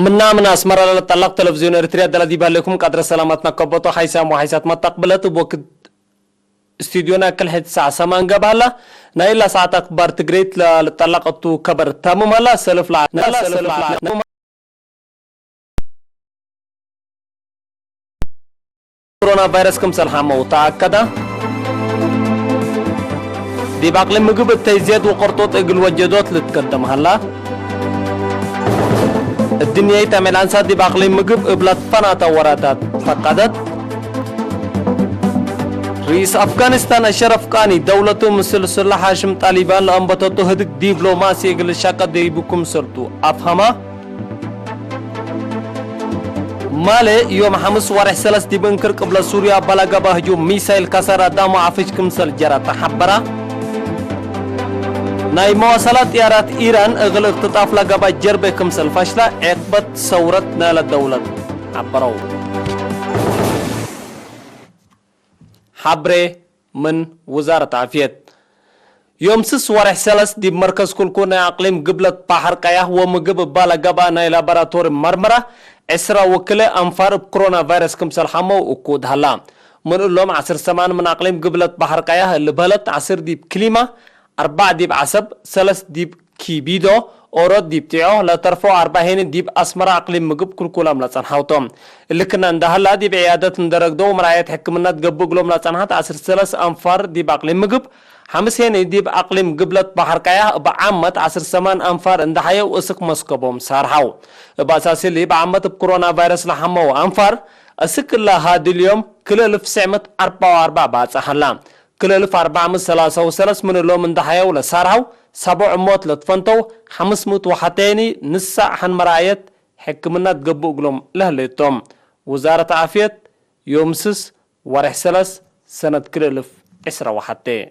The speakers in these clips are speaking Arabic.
من أسمر على الطلاق تلفزيون إريتريا دلدي بالكم قدر سلامتنا كبطو حيسام وحيسات ما تقبلت بوقت استوديونا كل حد ساعة سمان قبالة نايلا ساعة أكبر تقريت للطلاق تو كبر تامم هلا سلف لا كورونا فيروس كم سلحة وتأكد دي باقل مجب التيزيد وقرطوط اقل وجدوت لتقدم هلا الدنيا يتعمل عن صدي باقلي مجب ابلات فناتا وراتات فقدت رئيس أفغانستان أشرف غاني دولته مسلسل هاشم طالبان لأنبتته هدك دبلوماسي يقل الشاقة ديبكم سرطو أفهما مالي يوم حمس وارح سلس دي بنكر قبل سوريا بلغة بهجوم ميسايل كسر دامو عفش كمسل جرى تحبرا ناي مواصلات إيارات إيران اغل اختطاف لغبا جربه كمسل فاشلة عقبت ثورت نال الدولة عبرو حبري من وزارة عافية يوم سس وارح سلس دي مركز كلكونا اقليم قبلت بحر قياه ومقب بالغبا ناي لابراتور مرمرة اسرا وكله انفار بكورونا فيروس كمسل حمو وكود هلا من لهم عصر سمان من اقليم قبلت بحر قياه اللي بهلت عصر دي بكلمة 4 ديب عصب 3 ديب كيبيدو أورد ديب تيعو لا ترفع 4 هين ديب أسمر أقليم مقب كل ملاتان حوتهم اللي كنا ندهلا ديب عيادة ندرق دو مرايات حكمنا تقبو قلوم ملاتان حات عصر 3 أنفار ديب أقليم مقب 5 هين ديب أقليم قبلت بحر قياه بعمت عصر 8 أنفار اندحيا واسق مسكبهم سارحو بأساس اللي بعمت بكورونا فيروس لحمو أنفار اسك الله هاد اليوم كل 1944 بعد سحلام كل 433 من اللوم اندحيا ولا سارحو 7 موت لتفنتو 500 وحتاني نسع حن مرايات حكمنا تقبو قلوم لهليتهم وزارة عافية يوم سس ورح سلس سنة كل 10 وحتى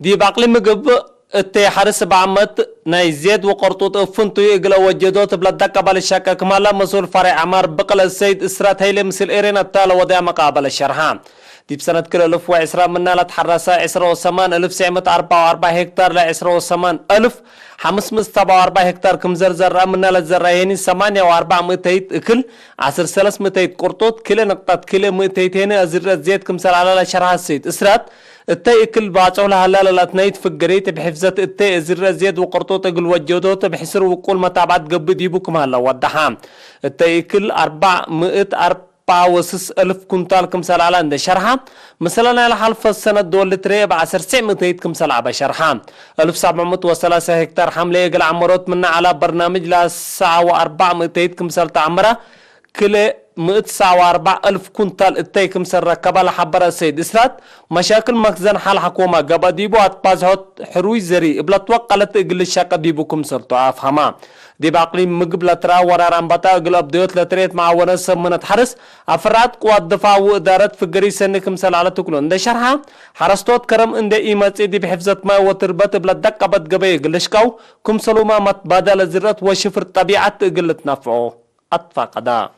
دي باقلي مقب التي حرس بعمت ناي زيد وقرطوط فنتو يقلا وجدوت بلدك قبل الشاكا كمالا مسؤول فرع عمار بقل السيد اسرات هيلي مثل ايرين التالة وضع مقابل الشرحان دي بسنة كل 1010 منا لتحرسا 10,944 هكتار ل 10,547 هكتار كم زرزر منا للزرايني 48 اكل 10,300 قرطوط كل نقطة كل 200 هنا ازرات زيت كم سر على الشرحان السيد اسرات التاي اكل باعوا لها لا تنيت في الجريت بحفظة التاي زر زيد وقرطوط اقل وجدوت بحسر وقول متابعات قبض يبوكم هلا ودحام التاي اكل 464 كنتال كمسال على عند شرحة مثلا على حلف السنة دول تري بعشر 900 كمسال على شرحة 1703 هكتار حملة يقل عمروت منا على برنامج لا ساعة و400 كمسال تعمره كل 149,000 كنتال التايكم سر ركبة لحبرة السيد إسرات مشاكل مخزن حال حكومة قبا ديبو أتبازهوت حروي زري إبلا توقلت إقل الشاقة ديبوكم سرطو أفهما دي باقلي مقب لترا وراران بطا إقل أبديوت لتريت مع ونسب من تحرس أفراد قوات دفاع وإدارات في قري سنكم سل على تكلون ده شرحة حرستوت كرم إن ده إيمات دي بحفظة ما وتربط إبلا دقا بد قبا إقل شكاو كم سلوما متبادل الزرات وشفر طبيعة إقل تنفعو أطفا قدا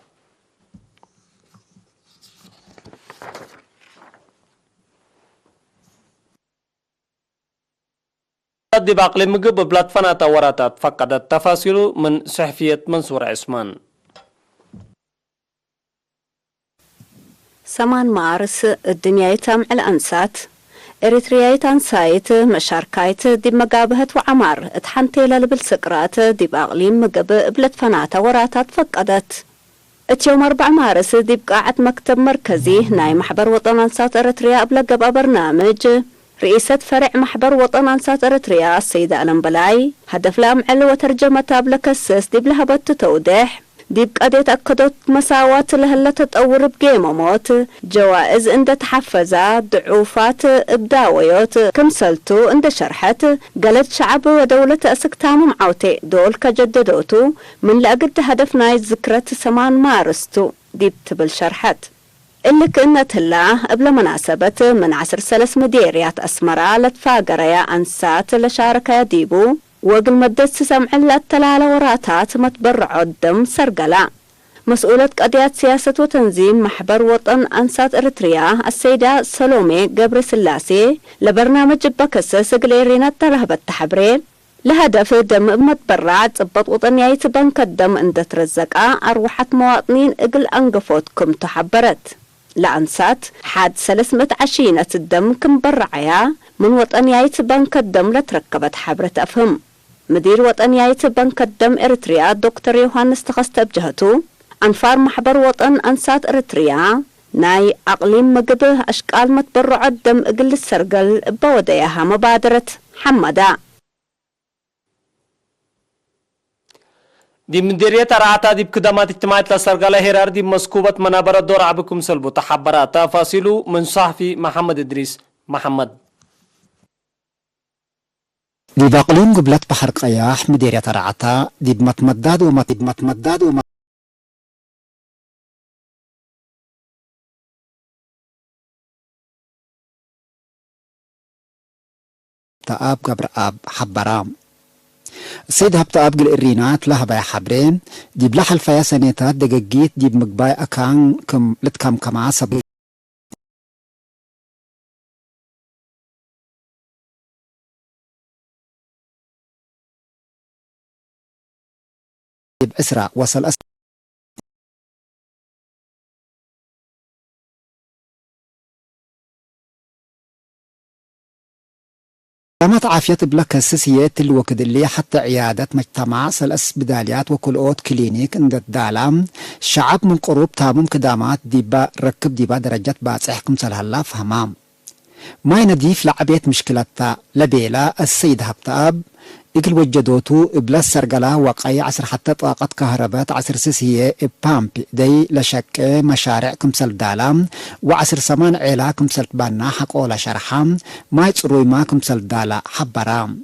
دي باقلي مقب بلاتفانا توراتات فقدت تفاصيل من صحفية منصور عثمان سمان مارس الدنيا يتامع الأنسات إريتريا تنسايت مشاركايت دي مقابهة وعمار اتحنتي للبالسقرات دي باقلي مقب بلاتفانا توراتات فقدت اتيوم 4 مارس دي بقاعة مكتب مركزي ناي محبر وطن أنسات إريتريا بلقبا برنامج رئيسة فرع محبر وطن أنسات إريتريا السيدة ألم بلاي هدف لامعل وترجمة بلكسس دي بلهبت توضيح دي بقاديت أكدوت مساوات لهلا تطور بقيمة موت جوائز اند تحفزا ضعوفات ابداويوت كمسلتو اند شرحت قالت شعب ودولة أسكتام معوتي دول كجددوتو من لأقد هدف ناي ذكرة 8 مارستو دي بتبل شرحت اللي كأنت هلا قبل مناسبة من 10 مديريات أسمرة لتفاقريا أنسات لشاركة ديبو وقل مدت سمع الله التلالة وراتات متبرع الدم سرقلا. مسؤولة قضية سياسة وتنظيم محبر وطن أنسات إريتريا السيدة سلومي قبر سلاسي لبرنامج بكسس قليرينا ترهب التحبرين لهدف دم متبرع تبط وطنياي بنك الدم عند ترزقا أروحة مواطنين اقل أنقفوتكم تحبرت لأنسات حاد 320 الدم كم برعيا من وطنياي بنك الدم لتركبت حبرة أفهم. مدير وطنياي بنك الدم إريتريا دكتور يوهانس تخست بجهته أنفار محبر وطن أنسات إريتريا ناي أقليم مقبه أشكال متبرع الدم اقل السرقل بوديها مبادرة حمدا. دي مديرية رعاتا دي بكدامات اجتماعات لسرقالة هيرار دي مسكوبة منابرة دور عبكم سلبو تحبرات تفاصيله من صحفي محمد إدريس محمد. دي باقليم قبلت بحر قياح مديرية رعاتا دي بمتمداد وما تآب قبر آب حبرام السيد هبت أبقل الرينات لها باي حبرين جيب لحل فيا سنيتات دقاقيت جيب مقباي أكان كم لتكم كمعاسب جيب أسرع وصل أسرع قامت عافية بلك السيسيات الوقت اللي حتى عيادة مجتمع سلس بداليات وكل اوت كلينيك عند الدالام شعب من قروب تامم كدامات ديبا ركب ديبا درجات باسحكم سلهلا فهمام ما ينديف لعبيت مشكلتا لبيلا السيد هبتاب إقل وجدوتو إبلاس سرقلا وقعي عصر حتى طاقة كهربات عصر سيسية بامبي دي لشك مشاريع كمسل دالام وعصر سمان عيلا كمسل بانا حق أولا شرحام ما يتروي ما كمسل دالا حبرام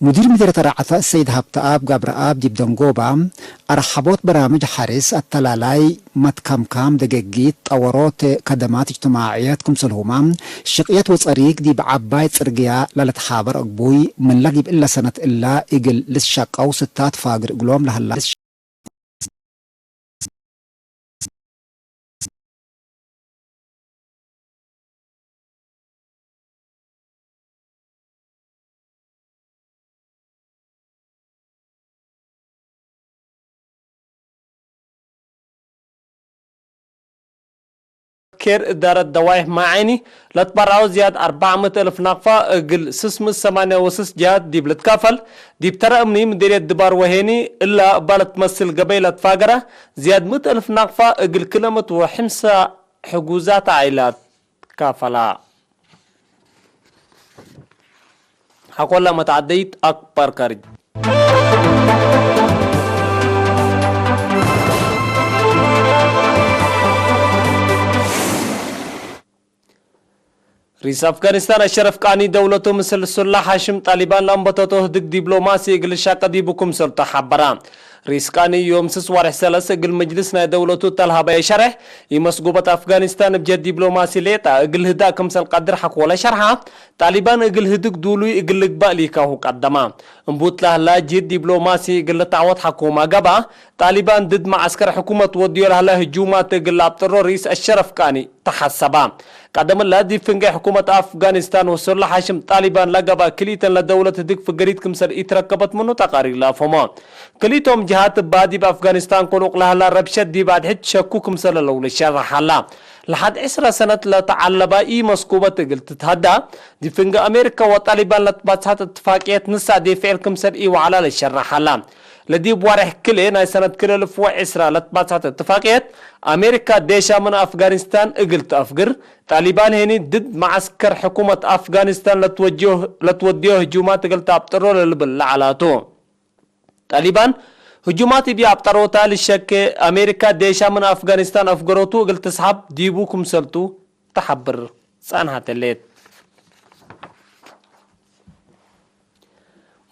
مدير مديرية رعاتا السيد هبتاب قبر آب ديب دنقوبا أرحبوت برامج حارس التلالاي متكمكام دقاقيت طوروت كدمات اجتماعيات كمسل همام شقيات وصريق ديب عبايت سرقيا للتحابر أقبوي من لقيب إلا سنة إلا إقل للشق أو ستات فاقر قلوم لهلا كير إدارة دوايح معاني لتبرعوا زياد 400,000 نقفة قل 686 جهات دي بلتكافل دي بترى أمني مديرية دبار وهيني إلا بالتمثل قبيلة فاقرة زياد 100,000 نقفة قل كلمة وحمسة حجوزات عائلات كافلة حقول لما تعديت أكبر كارج. رئيس أفغانستان أشرف قاني دولته مثل السلح هاشم طالبان لامبتته دق دبلوماسي قل الشاقة دي بكم سلطة حبران رئيس قاني يوم سس وارح سلسة قل مجلسنا دولته تلها باي شرح يمسقوبة أفغانستان بجد دبلوماسي ليتا قل هدا كمسل قدر حق ولا شرحة طالبان قل هدق دولوي قل قبالي كاهو قدما انبوت له لا جد دبلوماسي قل تعوض حكومة قبا طالبان ضد معسكر حكومة وديو لها هجومات قل ابترو رئيس الشرف قاني تحسبا قدم الله دي فنجي حكومة أفغانستان وصل حاشم طالبان لقبا كليتا لدولة ديك فقريت كمسر اتركبت منو تقارير لا فما كليتهم جهات بادي بأفغانستان قلوق لها لا ربشت دي بعد حد شكو كمسر لولا شرح الله لحد 10 سنة لا تعلبا اي مسكوبة قلت تتهدى دي فنجي أمريكا وطالبان لتباتحات اتفاقيات نسا دي فعل كمسر اي وعلا للشرح الله لدي بوارح كله ناي سنة كله لفوع إسرا لتباتحات اتفاقيات أمريكا ديشا من أفغانستان اقلت أفقر طالبان هني ضد معسكر حكومة أفغانستان لتوديوه هجومات قلت أبطروا للعلاتو طالبان هجومات بي أبطروتا للشك أمريكا ديشا من أفغانستان أفقروتو قلت تسحب ديبوكم سلتو تحبر سانها تليت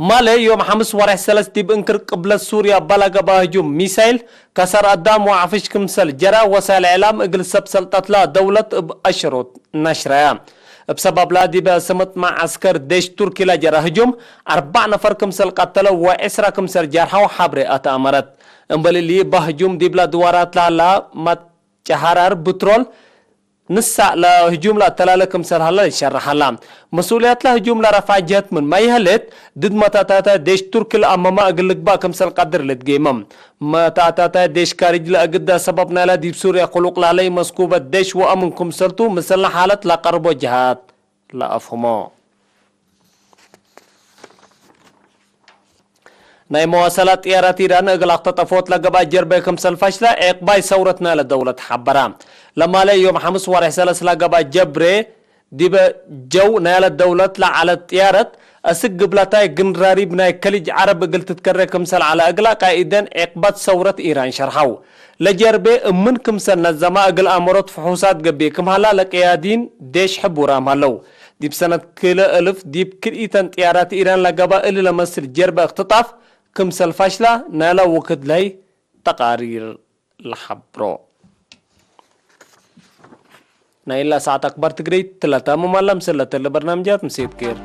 مالي يوم حمس ورح سلس دي بانكر قبل سوريا بلغ بهجوم ميسايل كسر قدام وعفش كمسل جرى وسائل اعلام اقل سب سلطات لا دولة بأشروط نشرها بسبب لا دي بسمت مع عسكر ديش تركي لا جرى هجوم 4 نفر كمسل قتلوا و10 كمسل جرحوا حبري اتأمرت انبل اللي بهجوم دي بلا دوارات لا ما جهرار بترول نسا لا هجوم لا تلالكم سر هلا يشرح لا مسؤوليات لا هجوم لا رفع جهت من ما يهلت ضد متاتاتا ديش تركي الامما اقلك با كم سر قدر لتقيمم متاتاتا ديش كارج لا قد سببنا لا دي سوريا قلوق لا لي مسكوبه ديش وامنكم سلتو مثل حاله لا قربو جهات لا افهمو ناي مواصلات إيرات إيران اغلاق تطفوت لقبا جربي كمسل فاشلة اقباي ثورتنا لدولة حبرام لما لي يوم حمس ورح سلس لقبا جبري ديبا جو نال الدولة على الطيارة اسق قبلتاي جنراري بناي كليج عرب قلت تكرر كمسل على اقلا قائدا اقبات ثورة إيران شرحو لجربي من كمسل نزما اقل امورات فحوصات قبي كم هلا لقيادين ديش حبورام هلو ديب سنة كلا الف ديب كريتان طيارات إيران لقبا اللي لمسل جربي اختطاف كمسل فاشلة نالا وقت لي تقارير الحبرو نايلا ساعة أكبر تقريت 3 ممالم سلة البرنامجات مسيد كير